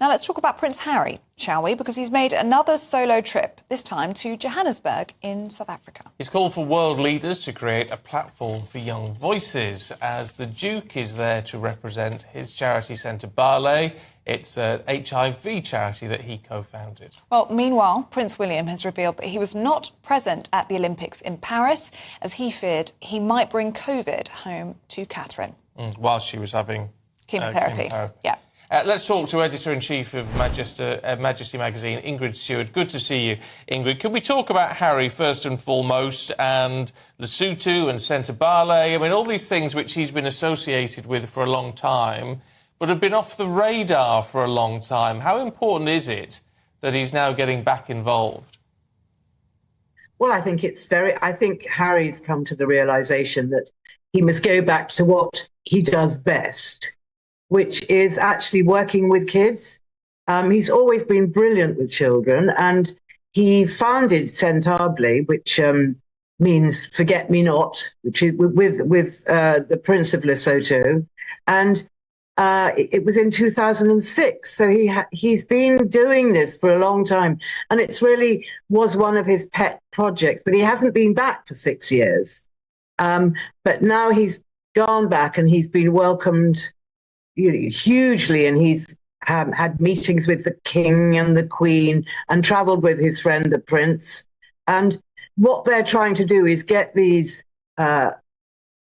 Now let's talk about Prince Harry, shall we? Because he's made another solo trip, this time to Johannesburg in South Africa. He's called for world leaders to create a platform for young voices, as the Duke is there to represent his charity centre Barley. It's an HIV charity that he co-founded. Well, meanwhile, Prince William has revealed that he was not present at the Olympics in Paris, as he feared he might bring COVID home to Catherine. While she was having chemotherapy. Yeah. Let's talk to Editor-in-Chief of Majesty magazine, Ingrid Stewart. Good to see you, Ingrid. Could we talk about Harry first and foremost, and Lesotho and Centre Barley? I mean, all these things which he's been associated with for a long time, but have been off the radar for a long time. How important is it that he's now getting back involved? Well, I think Harry's come to the realisation that he must go back to what he does best, which is actually working with kids. He's always been brilliant with children, and he founded Centaurly, which means forget me not, which is with the Prince of Lesotho, and it was in 2006. So he's been doing this for a long time, and it's really was one of his pet projects. But he hasn't been back for 6 years. But now he's gone back, and he's been welcomed hugely, and he's had meetings with the King and the Queen and travelled with his friend the Prince. And what they're trying to do is get these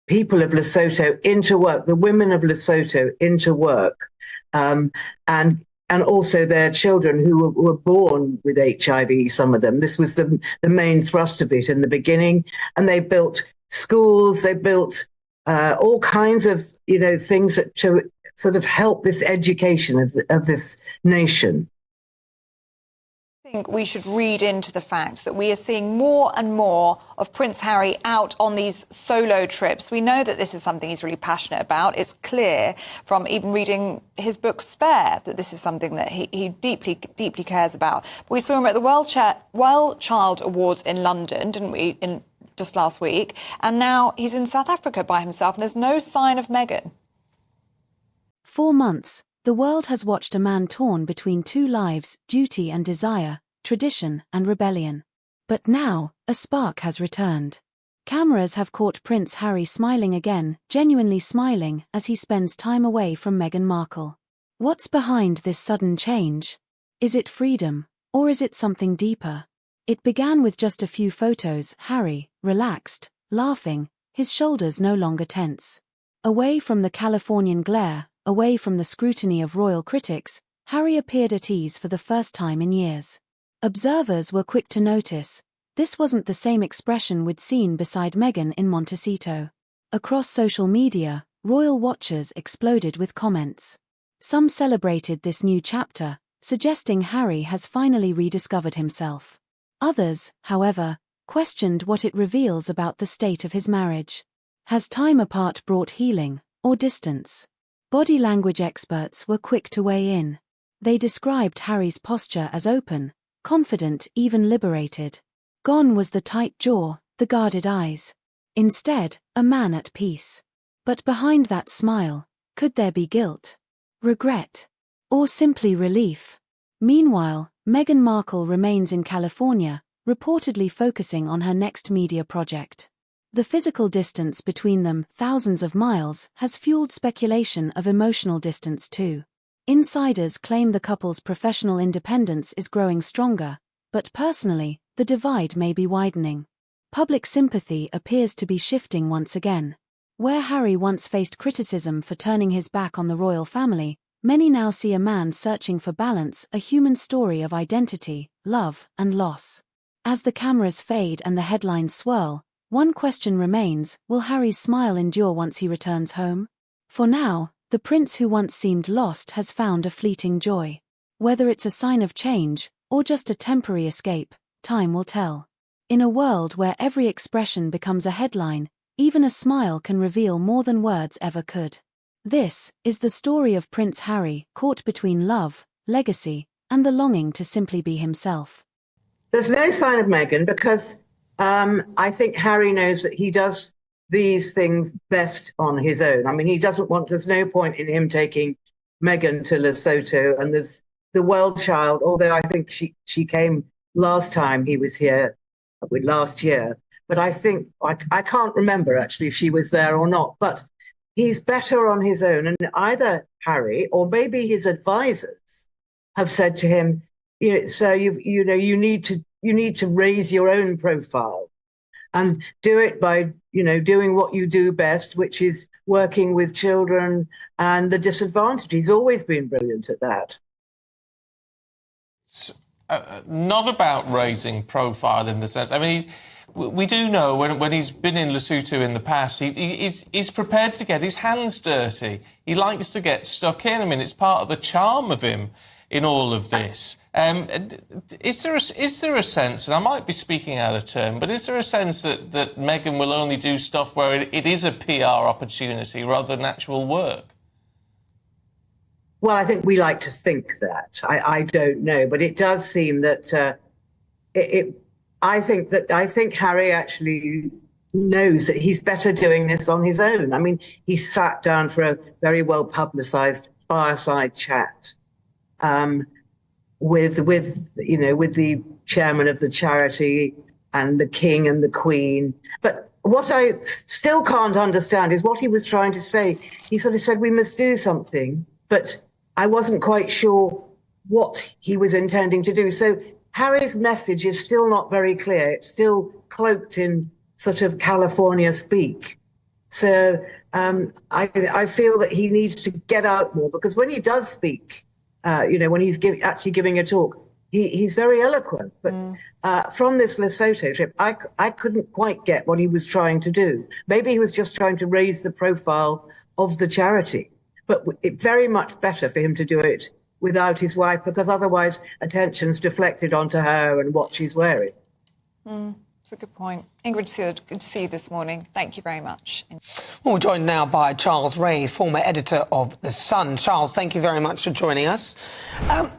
people of Lesotho into work, the women of Lesotho into work, and also their children who were born with HIV, some of them. This was the main thrust of it in the beginning. And they built schools, they built all kinds of things to sort of help this education of this nation. I think we should read into the fact that we are seeing more and more of Prince Harry out on these solo trips. We know that this is something he's really passionate about. It's clear from even reading his book Spare that this is something that he deeply, deeply cares about. But we saw him at the Well Child Awards in London, didn't we, just last week? And now he's in South Africa by himself, and there's no sign of Meghan. 4 months, the world has watched a man torn between two lives, duty and desire, tradition and rebellion. But now, a spark has returned. Cameras have caught Prince Harry smiling again, genuinely smiling, as he spends time away from Meghan Markle. What's behind this sudden change? Is it freedom, or is it something deeper? It began with just a few photos, Harry, relaxed, laughing, his shoulders no longer tense. Away from the Californian glare, away from the scrutiny of royal critics, Harry appeared at ease for the first time in years. Observers were quick to notice, this wasn't the same expression we'd seen beside Meghan in Montecito. Across social media, royal watchers exploded with comments. Some celebrated this new chapter, suggesting Harry has finally rediscovered himself. Others, however, questioned what it reveals about the state of his marriage. Has time apart brought healing, or distance? Body language experts were quick to weigh in. They described Harry's posture as open, confident, even liberated. Gone was the tight jaw, the guarded eyes. Instead, a man at peace. But behind that smile, could there be guilt, regret, or simply relief? Meanwhile, Meghan Markle remains in California, reportedly focusing on her next media project. The physical distance between them, thousands of miles, has fueled speculation of emotional distance too. Insiders claim the couple's professional independence is growing stronger, but personally, the divide may be widening. Public sympathy appears to be shifting once again. Where Harry once faced criticism for turning his back on the royal family, many now see a man searching for balance, a human story of identity, love, and loss. As the cameras fade and the headlines swirl, one question remains: will Harry's smile endure once he returns home? For now, the prince who once seemed lost has found a fleeting joy. Whether it's a sign of change, or just a temporary escape, time will tell. In a world where every expression becomes a headline, even a smile can reveal more than words ever could. This is the story of Prince Harry, caught between love, legacy, and the longing to simply be himself. There's no sign of Meghan because I think Harry knows that he does these things best on his own. I mean, there's no point in him taking Meghan to Lesotho, and there's the well child, although I think she came last time he was here, last year. But I think, I can't remember actually if she was there or not, but he's better on his own. And either Harry or maybe his advisors have said to him, so you need to raise your own profile and do it by, doing what you do best, which is working with children and the disadvantaged. He's always been brilliant at that. It's not about raising profile in the sense. I mean, we do know when he's been in Lesotho in the past, he's prepared to get his hands dirty. He likes to get stuck in. I mean, it's part of the charm of him in all of this. Is there a sense, and I might be speaking out of turn, but is there a sense that Meghan will only do stuff where it is a PR opportunity rather than actual work? Well, I think we like to think that. I don't know, but it does seem that I think Harry actually knows that he's better doing this on his own. I mean, he sat down for a very well publicised fireside chat with the chairman of the charity and the king and the queen. But what I still can't understand is what he was trying to say. He sort of said, we must do something, but I wasn't quite sure what he was intending to do. So Harry's message is still not very clear. It's still cloaked in sort of California speak. So I feel that he needs to get out more, because when he does speak, when he's actually giving a talk, he's very eloquent. But from this Lesotho trip, I couldn't quite get what he was trying to do. Maybe he was just trying to raise the profile of the charity, but it's very much better for him to do it without his wife, because otherwise attention's deflected onto her and what she's wearing. That's a good point. Ingrid Seward, good to see you this morning. Thank you very much. Well, we're joined now by Charles Ray, former editor of The Sun. Charles, thank you very much for joining us.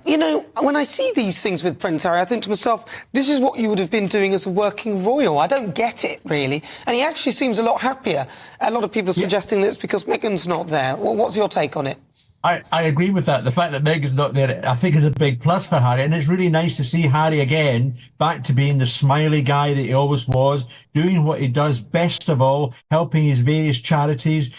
When I see these things with Prince Harry, I think to myself, this is what you would have been doing as a working royal. I don't get it, really. And he actually seems a lot happier. A lot of people suggesting that it's because Meghan's not there. Well, what's your take on it? I agree with that. The fact that Meghan's not there, I think, is a big plus for Harry. And it's really nice to see Harry again back to being the smiley guy that he always was, doing what he does best of all, helping his various charities,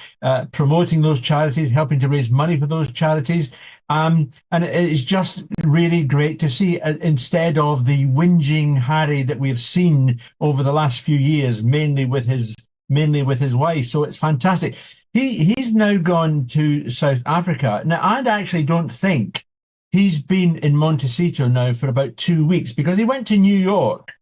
promoting those charities, helping to raise money for those charities. And it's just really great to see, instead of the whinging Harry that we've seen over the last few years, mainly with his wife. So it's fantastic. He's now gone to South Africa. Now, I actually don't think he's been in Montecito now for about 2 weeks, because he went to New York,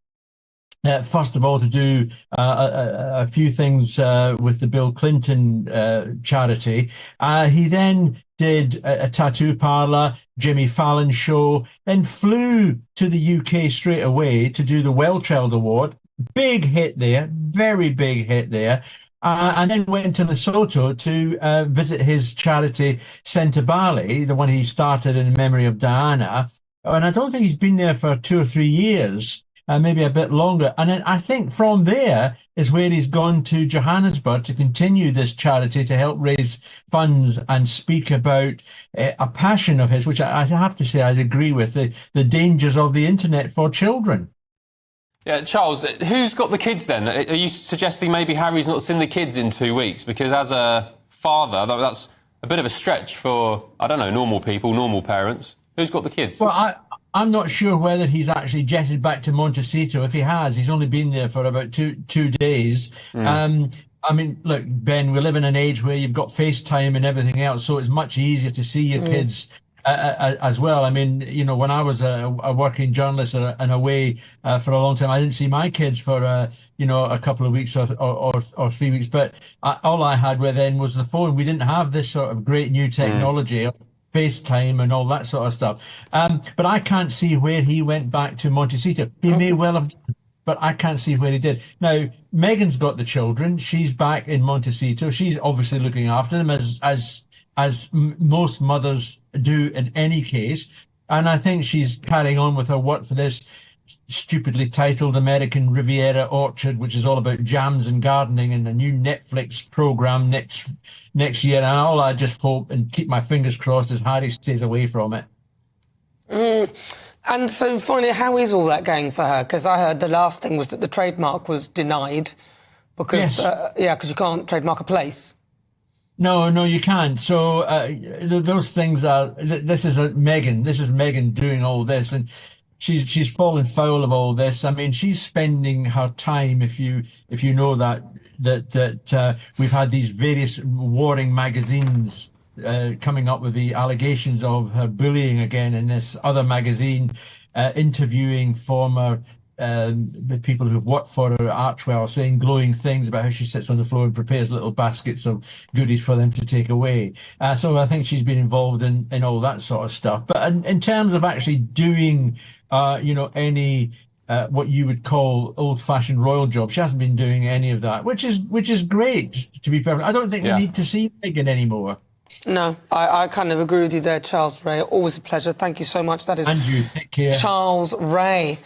first of all, to do a few things with the Bill Clinton charity. He then did a tattoo parlor, Jimmy Fallon show, then flew to the UK straight away to do the Well Child Award. Big hit there, very big hit there. And then went to Lesotho to visit his charity, Sentabali, the one he started in memory of Diana. And I don't think he's been there for 2 or 3 years, maybe a bit longer. And then I think from there is where he's gone to Johannesburg to continue this charity, to help raise funds and speak about a passion of his, which I have to say I'd agree with, the dangers of the internet for children. Yeah, Charles, who's got the kids then? Are you suggesting maybe Harry's not seen the kids in 2 weeks? Because as a father, that's a bit of a stretch for, I don't know, normal people, normal parents. Who's got the kids? Well, I'm not sure whether he's actually jetted back to Montecito. If he has, he's only been there for about two days. I mean, look, Ben, we live in an age where you've got FaceTime and everything else, so it's much easier to see your kids as well. I mean, when I was a working journalist and away for a long time, I didn't see my kids for a couple of weeks or 3 weeks. But all I had with then was the phone. We didn't have this sort of great new technology, FaceTime and all that sort of stuff. But I can't see where he went back to Montecito. He may well have, but I can't see where he did. Now, Meghan's got the children. She's back in Montecito. She's obviously looking after them as most mothers do in any case. And I think she's carrying on with her work for this stupidly titled American Riviera Orchard, which is all about jams and gardening, and a new Netflix program next year. And all I just hope and keep my fingers crossed is Harry stays away from it. And so finally, how is all that going for her? Because I heard the last thing was that the trademark was denied because, Yes. because you can't trademark a place. No, you can't. So those things are. This is Meghan. This is Meghan doing all this, and she's fallen foul of all this. I mean, she's spending her time. If you know that we've had these various warring magazines coming up with the allegations of her bullying again in this other magazine, interviewing former the people who've worked for her at Archwell, saying glowing things about how she sits on the floor and prepares little baskets of goodies for them to take away. So I think she's been involved in all that sort of stuff. But in terms of actually doing, any what you would call old-fashioned royal job, she hasn't been doing any of that, which is great, to be perfect. I don't think we need to see Meghan anymore. No, I kind of agree with you there, Charles Ray. Always a pleasure. Thank you so much. That is And you, take care. Charles Ray.